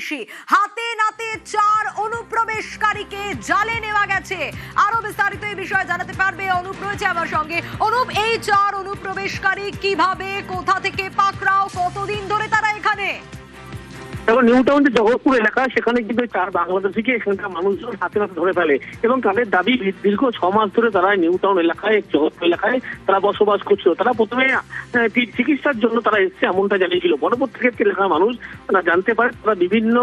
বেশি। হাতে নাতে 4 অনুপ্রবেশকারীকে জালে নেওয়া গেছে। আরো বিস্তারিত এই বিষয়ে জানাতে পারবে অনুপ, রয়েছে আমার সঙ্গে। অনুপ, এই 4 অনুপ্রবেশকারী কিভাবে, কোথা থেকে পাকড়াও, কতদিন ধরে তারা এখানে? এবং নিউ টাউন যে জগৎপুর এলাকা, সেখানে কিন্তু 4 বাংলাদেশিকে এখানকার মানুষজন হাতে নাতে ধরে ফেলে এবং তাদের দাবি দীর্ঘ 6 মাস ধরে তারা নিউ টাউন এলাকায়, জগৎপুর এলাকায় তারা বসবাস করছিল। তারা প্রথমে চিকিৎসার জন্য তারা এসছে এমনটা জানিয়েছিল। পরবর্তী ক্ষেত্রে এলাকার মানুষ তারা জানতে পারে তারা বিভিন্ন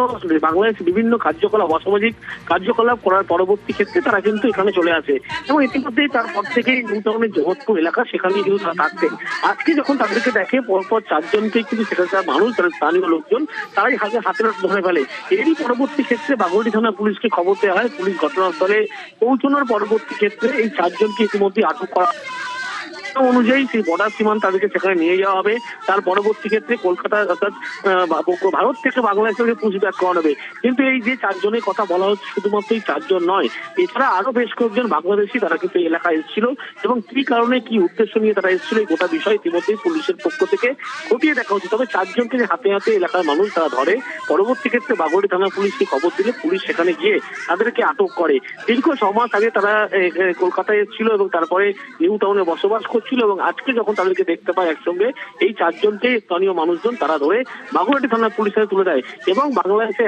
বাংলাদেশে বিভিন্ন কার্যকলাপ, অসামাজিক কার্যকলাপ করার পরবর্তী ক্ষেত্রে তারা কিন্তু এখানে চলে আসে এবং ইতিমধ্যেই তারপর থেকেই নিউ টাউনের জগৎপুর এলাকা সেখানেই কিন্তু তারা থাকতেন। আজকে যখন তাদেরকে দেখে পরপর 4 জনকে কিন্তু সেখানকার মানুষ, তারা স্থানীয় লোকজন তারাই হাতে ধরে ফেলে। এরই পরবর্তী ক্ষেত্রে বাগুইআটি থানা পুলিশকে খবর দেওয়া হয়। পুলিশ ঘটনাস্থলে পৌঁছানোর পরবর্তী ক্ষেত্রে এই 4 জনকে ইতিমধ্যে আটক করা অনুযায়ী সেই বর্ডার সীমান্ত তাদেরকে সেখানে নিয়ে যাওয়া হবে। তার পরবর্তী ক্ষেত্রে কলকাতা অর্থাৎ ভারত থেকে বাংলাদেশকে পুষব্যাক করানো হবে। কিন্তু এই যে 4 জনের কথা বলা হচ্ছে শুধুমাত্র এই 4 জন নয়, এছাড়া আরো বেশ কয়েকজন বাংলাদেশি তারা কিন্তু এই এলাকায় এসেছিল এবং কি কারণে, কি উদ্দেশ্য নিয়ে তারা এসেছিল এই গোটা বিষয় ইতিমধ্যেই পুলিশের পক্ষ থেকে খতিয়ে দেখা হচ্ছে। তবে 4 জনকে যে হাতে হাতে এলাকার মানুষ তারা ধরে, পরবর্তী ক্ষেত্রে বাগুইআটি থানা পুলিশকে খবর দিলে পুলিশ সেখানে গিয়ে তাদেরকে আটক করে। দীর্ঘ 6 মাস আগে তারা কলকাতায় এসেছিল এবং তারপরে নিউ টাউনে বসবাস করছিল এবং আজকে যখন তাদেরকে দেখতে পায় একসঙ্গে, এই 4 জনকে স্থানীয় মানুষজন তারা ধরে বাগুইআটি থানা পুলিশের তুলে দেয় এবং বাংলাদেশে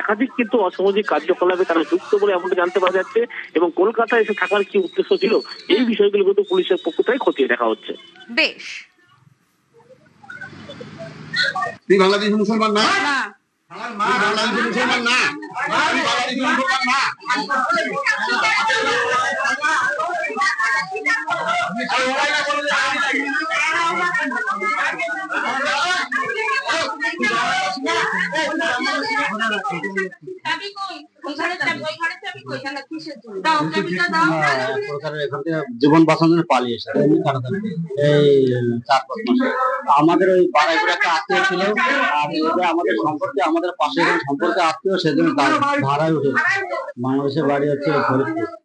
একাধিক কিন্তু অসামাজিক কার্যকলাপে তারা যুক্ত বলে এমনটা জানতে পারা যাচ্ছে এবং কলকাতায় এসে থাকার কি উদ্দেশ্য ছিল এই বিষয়গুলো কিন্তু পুলিশের পক্ষ থেকে খতিয়ে দেখা হচ্ছে। বেশ, তুই বাংলাদেশ মুসলমান না? বাংলাদেশ মুসলমান না? বাংলাদেশ মুসলমান না? জীবন বাঁচানোর পালিয়ে এসে এই 4-5 মাসে আমাদের ওই বাড়াইপুর একটা আত্মীয় ছিল, আর আমাদের সম্পর্কে, আমাদের পাশে সম্পর্কে আত্মীয়, সেজন্য ভাড়ায় উঠে বাংলাদেশের বাড়ি হচ্ছে ফরিদপুর।